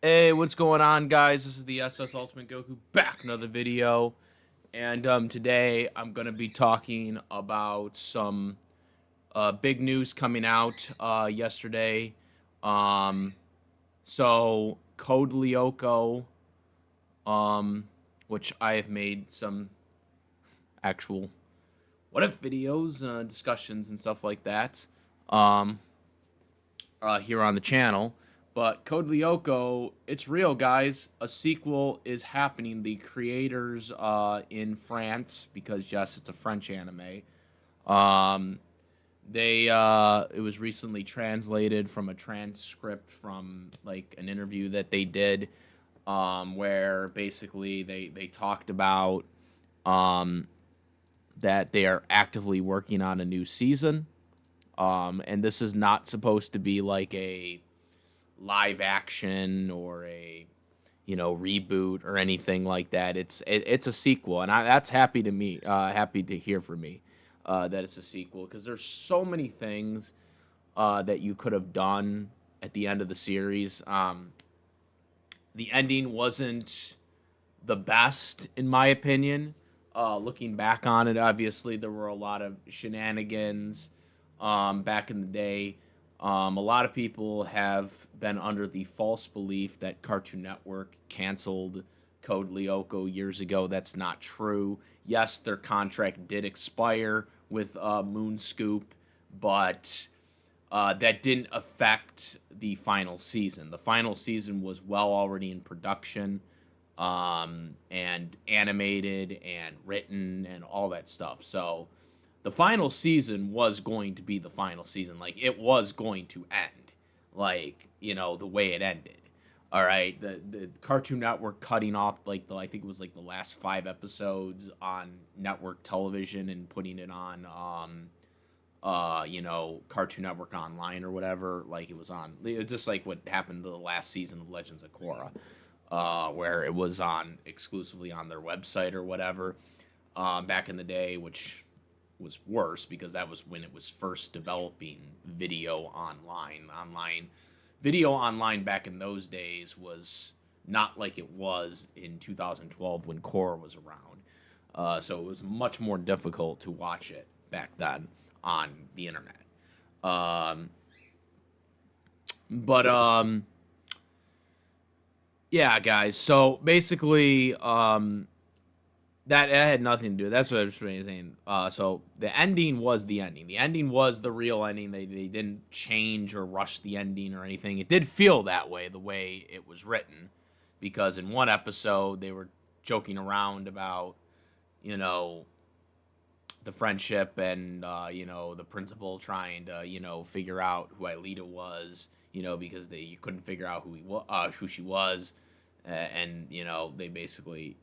Hey, what's going on, guys? This is the SS Ultimate Goku back, another video, and today I'm gonna be talking about some big news coming out yesterday. Um, so Code Lyoko, which I have made some actual what if videos, discussions, and stuff like that. Um, here on the channel. But Code Lyoko, it's real, guys. A sequel is happening. The creators in France, because yes, it's a French anime. Um, it was recently translated from a transcript from like an interview that they did, where basically they talked about um, that they are actively working on a new season. And this is not supposed to be like a live action or a reboot or anything like that. It's a sequel, and that's happy to hear from me that it's a sequel because there's so many things that you could have done at the end of the series. The ending wasn't the best in my opinion. Looking back on it, obviously there were a lot of shenanigans back in the day. A lot of people have been under the false belief that Cartoon Network canceled Code Lyoko years ago. That's not true. Yes, their contract did expire with Moon Scoop, but that didn't affect the final season. The final season was already in production, and animated and written and all that stuff. So the final season was going to be the final season. Like, it was going to end, like, the way it ended. All right, the Cartoon Network cutting off like I think it was like the last 5 episodes on network television and putting it on Cartoon Network Online or whatever. Like, it was on. It's just like what happened to the last season of Legends of Korra, where it was on exclusively on their website or whatever, back in the day, which was worse because that was when it was first developing video online. Video online back in those days was not like it was in 2012 when Korra was around. So it was much more difficult to watch it back then on the internet. Um, but yeah, guys. So basically, that had nothing to do. That's what I was saying. So the ending was the ending. The ending was the real ending. They didn't change or rush the ending or anything. It did feel that way, the way it was written, because in one episode they were joking around about, you know, the friendship and the principal trying to figure out who Aelita was, because you couldn't figure out who she was, and they basically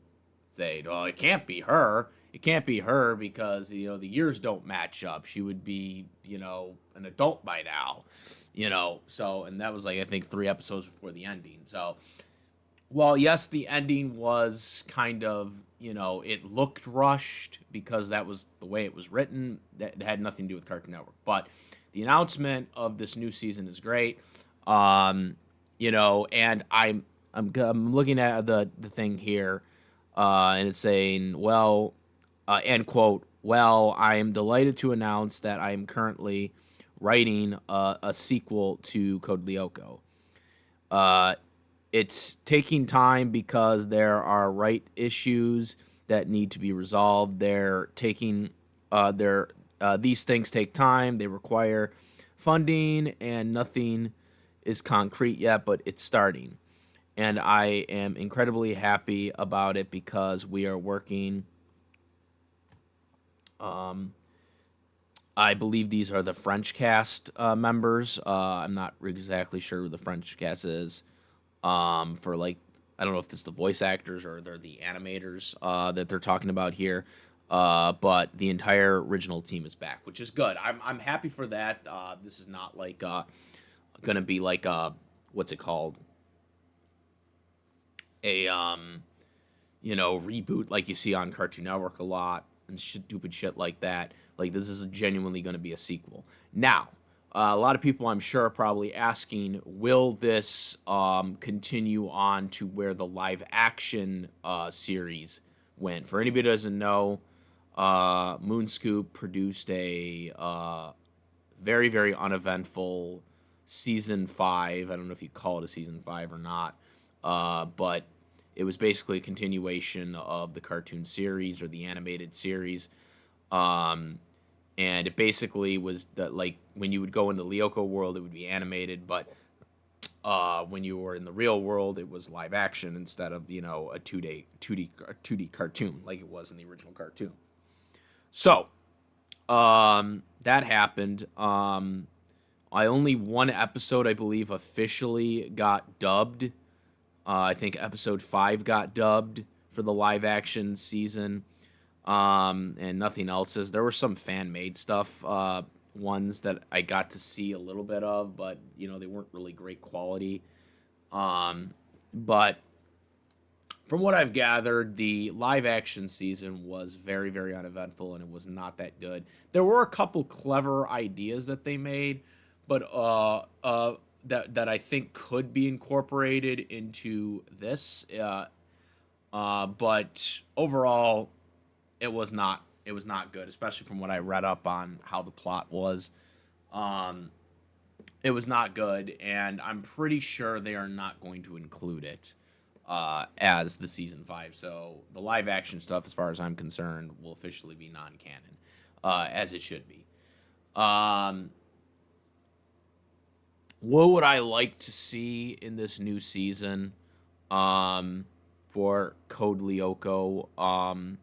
say, well, it can't be her. It can't be her because the years don't match up. She would be an adult by now, So, and that was like I think 3 episodes before the ending. So, well, yes, the ending was kind of it looked rushed because that was the way it was written. That had nothing to do with Cartoon Network. But the announcement of this new season is great. And I'm looking at the thing here, and it's saying, well, end quote. Well, I am delighted to announce that I am currently writing a sequel to Code Lyoko. Uh, it's taking time because there are right issues that need to be resolved. They're taking these things take time. They require funding, and nothing is concrete yet, but it's starting. And I am incredibly happy about it because we are working. Um, I believe these are the French cast members. I'm not exactly sure who the French cast is. For like, I don't know if this is the voice actors or they're the animators that they're talking about here. But the entire original team is back, which is good. I'm happy for that. This is not like gonna be like what's it called, a reboot like you see on Cartoon Network a lot and stupid shit like that. Like, this is genuinely gonna be a sequel. Now, A lot of people, I'm sure, are probably asking, will this continue on to where the live action series went? For anybody who doesn't know, Moonscoop produced a very, very uneventful season 5. I don't know if you call it a season 5 or not, but it was basically a continuation of the cartoon series or the animated series. Um, and it basically was that, like, when you would go in the Lyoko world, it would be animated, but when you were in the real world, it was live action instead of, a 2D cartoon like it was in the original cartoon. So that happened. I only one episode, I believe, officially got dubbed. I think episode 5 got dubbed for the live action season. And nothing else is. There were some fan made stuff, ones that I got to see a little bit of, but they weren't really great quality. But from what I've gathered, the live action season was very, very uneventful, and it was not that good. There were a couple clever ideas that they made, but that I think could be incorporated into this. But overall, it was not good, especially from what I read up on how the plot was. Um, it was not good, and I'm pretty sure they are not going to include it as the season 5. So the live action stuff, as far as I'm concerned, will officially be non-canon, as it should be. Um, what would I like to see in this new season for Code Lyoko?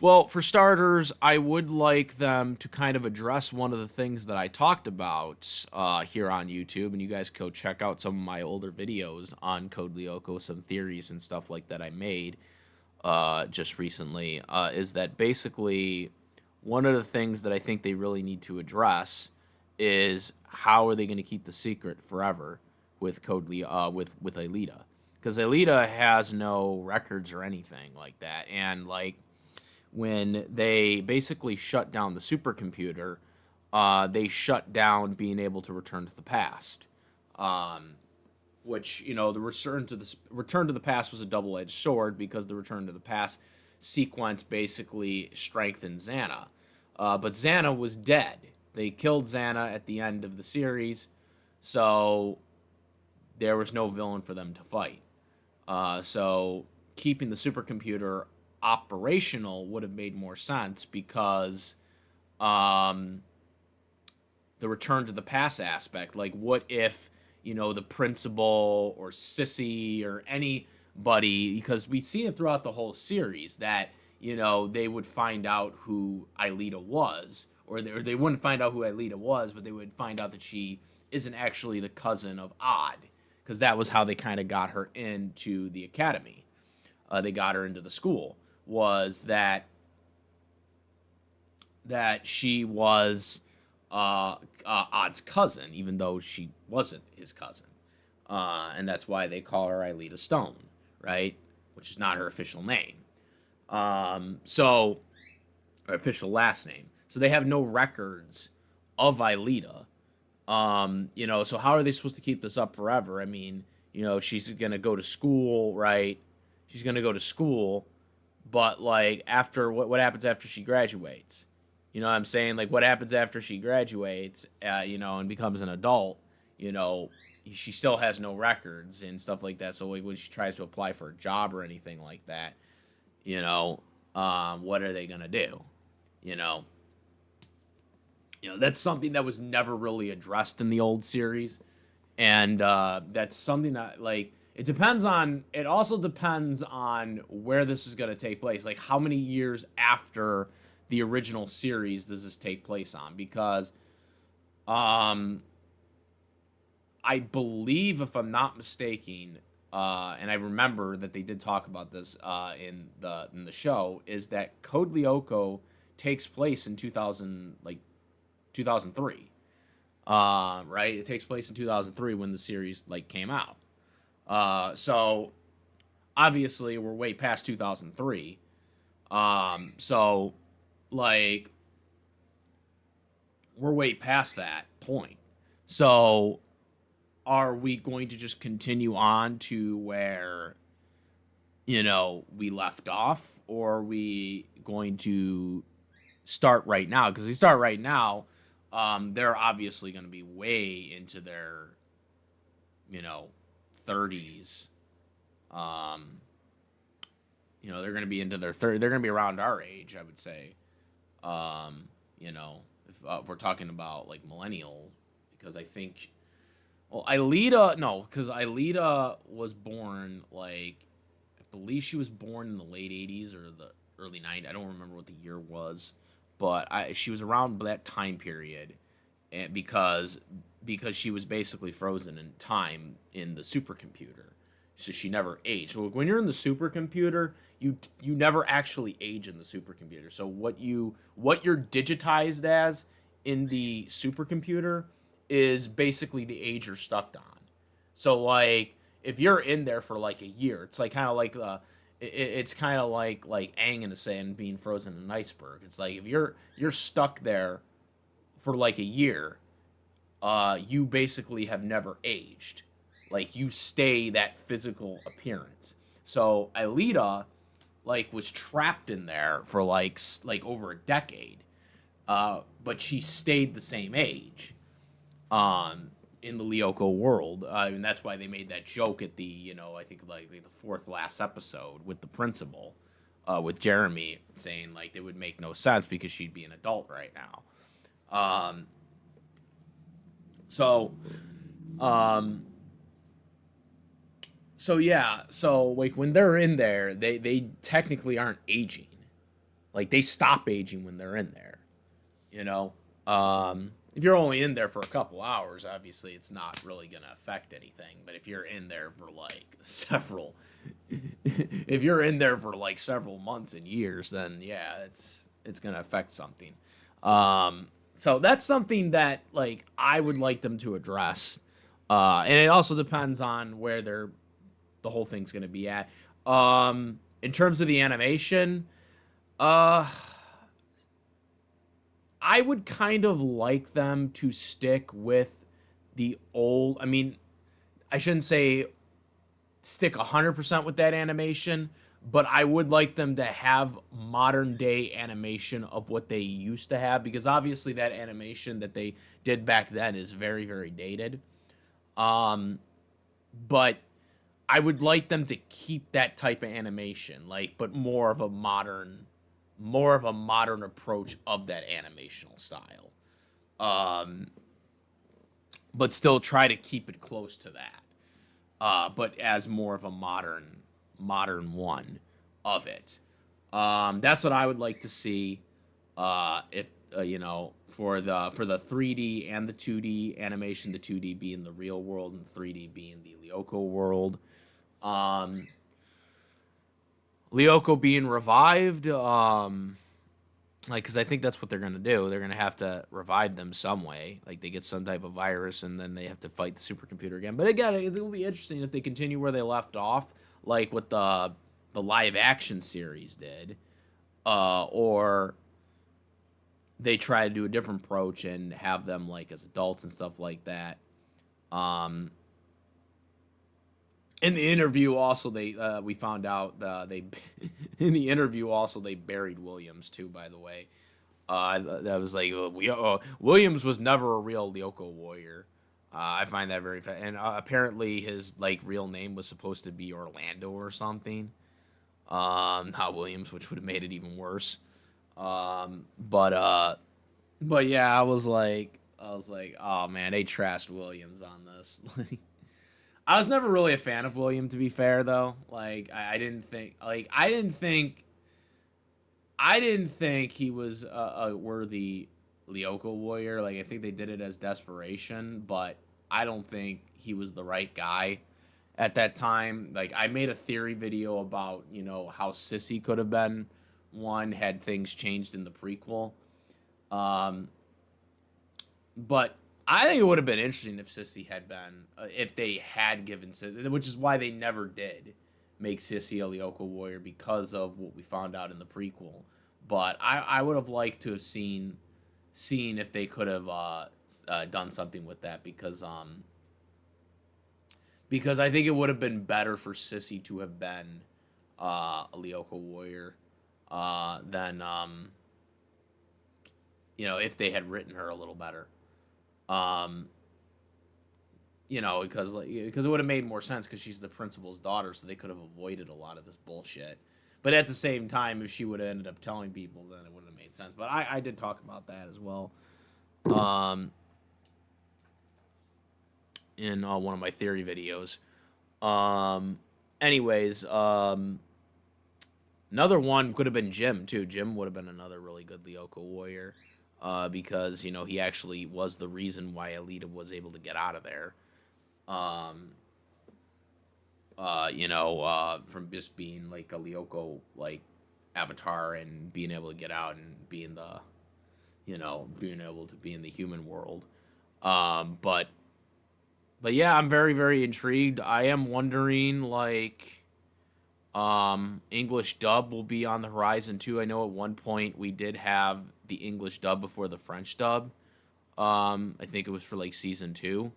Well, for starters, I would like them to kind of address one of the things that I talked about here on YouTube, and you guys go check out some of my older videos on Code Lyoko, some theories and stuff like that I made just recently, is that basically one of the things that I think they really need to address is how are they going to keep the secret forever with with Aelita, because Aelita has no records or anything like that, and like when they basically shut down the supercomputer, they shut down being able to return to the past. Um, which the return to the past was a double-edged sword, because the return to the past sequence basically strengthened Xana, but Xana was dead. They killed Xana at the end of the series, so there was no villain for them to fight. So keeping the supercomputer operational would have made more sense, because um, the return to the past aspect, like what if the principal or Sissy or anybody, because we see it throughout the whole series that they would find out who Aelita was, or they wouldn't find out who Aelita was, but they would find out that she isn't actually the cousin of Odd, because that was how they kind of got her into the academy. They got her into the school, was that she was Odd's cousin, even though she wasn't his cousin. And that's why they call her Aelita Stone, right? Which is not her official name. So, her official last name. So they have no records of Aelita. So how are they supposed to keep this up forever? I mean, she's gonna go to school, right? She's gonna go to school, but like after what happens after she graduates? You know what I'm saying? Like what happens after she graduates, and becomes an adult, you know, she still has no records and stuff like that. So like when she tries to apply for a job or anything like that, what are they gonna do? You know, that's something that was never really addressed in the old series, and that's something that like it also depends on where this is going to take place, like how many years after the original series does this take place on, because um I believe, if I'm not mistaken, and I remember that they did talk about this in the show, is that Code Lyoko takes place in 2003. Right? It takes place in 2003 when the series like came out. So obviously we're way past 2003. So like we're way past that point. So are we going to just continue on to where, we left off, or are we going to start right now? Because we start right now, they're obviously going to be way into their, you know, 30s. Um, they're going to be into their 30s. They're going to be around our age, I would say. Um, if we're talking about like millennial, because I think, well, Aelita, no, because Aelita was born like, I believe she was born in the late 80s or the early 90s. I don't remember what the year was, but she was around that time period, and because she was basically frozen in time in the supercomputer, so she never aged. So when you're in the supercomputer, you never actually age in the supercomputer. So what you're digitized as in the supercomputer is basically the age you're stuck on. So like if you're in there for like a year, it's like kind of like it's kind of like Aang in the sand being frozen in an iceberg. It's like if you're stuck there for like a year, you basically have never aged. Like you stay that physical appearance. So Alita like was trapped in there for like over a decade, but she stayed the same age. In the Lyoko world, and that's why they made that joke at the I think like the fourth last episode with the principal, with Jeremy saying like it would make no sense because she'd be an adult right now. Um, so, um, so yeah, so like when they're in there, they technically aren't aging. Like they stop aging when they're in there. You know, if you're only in there for a couple hours, obviously it's not really gonna affect anything. But if you're in there for like if you're in there for like several months and years, then yeah, it's gonna affect something. So that's something that like I would like them to address, and it also depends on where the whole thing's gonna be at. In terms of the animation, uh, I would kind of like them to stick with the old. I mean, I shouldn't say stick 100% with that animation, but I would like them to have modern day animation of what they used to have, because obviously that animation that they did back then is very, very dated. Um, but I would like them to keep that type of animation, like, but more of a modern approach of that animational style. Um, but still try to keep it close to that. But as more of a modern one of it. That's what I would like to see. If for the 3D and the 2D animation, the 2D being the real world and 3D being the Lyoko world. Um, Lyoko being revived. Like, because I think that's what they're gonna do. They're gonna have to revive them some way. Like they get some type of virus, and then they have to fight the supercomputer again. But again, it will be interesting if they continue where they left off, like what the live action series did, or they try to do a different approach and have them like as adults and stuff like that. Um, in the interview, also they we found out they in the interview also they buried Williams too. By the way, that was like Williams was never a real Lyoko warrior. I find that very and apparently his like real name was supposed to be Orlando or something. Not Williams, which would have made it even worse. But yeah, I was like, oh man, they trashed Williams on this. Like, I was never really a fan of William, to be fair, though. Like, I didn't think he was a worthy Lyoko warrior. Like, I think they did it as desperation, but I don't think he was the right guy at that time. Like, I made a theory video about how Sissy could have been one had things changed in the prequel. Um, but I think it would have been interesting if Sissy had been, if they had given Sissy, which is why they never did make Sissy a Lyoko warrior because of what we found out in the prequel. But I would have liked to have seen seeing if they could have done something with that, because I think it would have been better for Sissy to have been a Lyoko warrior than if they had written her a little better. Um, because it would have made more sense because she's the principal's daughter, so they could have avoided a lot of this bullshit. But at the same time, if she would have ended up telling people, then it would have made sense. But I did talk about that as well. In one of my theory videos. Anyways, another one could have been Jim too. Jim would have been another really good Lyoko warrior, because he actually was the reason why Alita was able to get out of there. From just being like a Lyoko like avatar and being able to get out and being being able to be in the human world. But yeah, I'm very, very intrigued. I am wondering, like, English dub will be on the horizon too. I know at one point we did have the English dub before the French dub. I think it was for like season 2.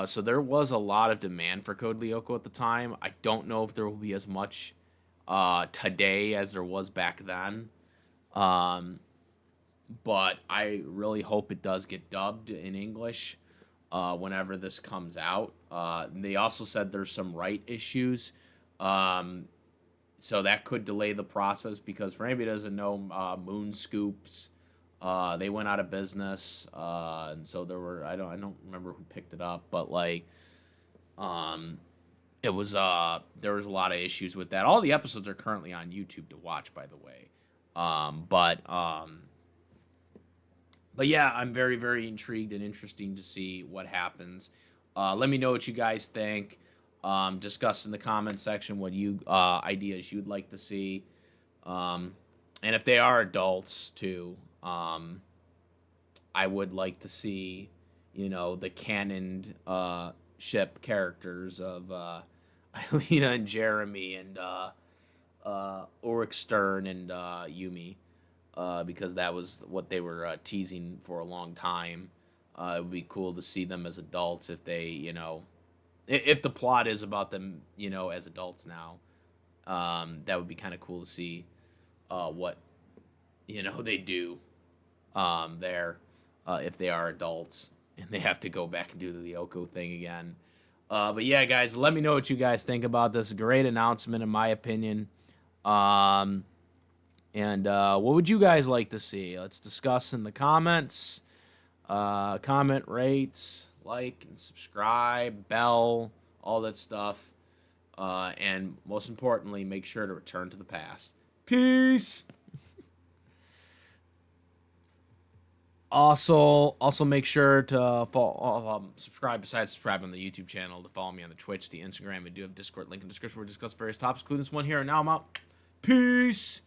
So there was a lot of demand for Code Lyoko at the time. I don't know if there will be as much today as there was back then. But I really hope it does get dubbed in English whenever this comes out. They also said there's some right issues. So that could delay the process because for anybody who doesn't know, Moon Scoops, they went out of business. And so there were, I don't remember who picked it up, but like, it was, there was a lot of issues with that. All the episodes are currently on YouTube to watch, by the way. But yeah, I'm very, very intrigued and interesting to see what happens. Let me know what you guys think. Discuss in the comment section what ideas you'd like to see. And if they are adults too, I would like to see, the canon ship characters of Alina and Jeremy and Ulrich Stern and Yumi. Because that was what they were teasing for a long time. It would be cool to see them as adults if they, if the plot is about them, as adults now. That would be kind of cool to see what, they do there if they are adults and they have to go back and do the Lyoko thing again. But yeah, guys, let me know what you guys think about this. Great announcement, in my opinion. And what would you guys like to see? Let's discuss in the comments. Comment, rate, like, and subscribe, bell, all that stuff. And most importantly, make sure to return to the past. Peace! Also make sure to subscribe, besides subscribing on the YouTube channel, to follow me on the Twitch, the Instagram. We do have Discord link in the description where we discuss various topics, including this one here. And now I'm out. Peace!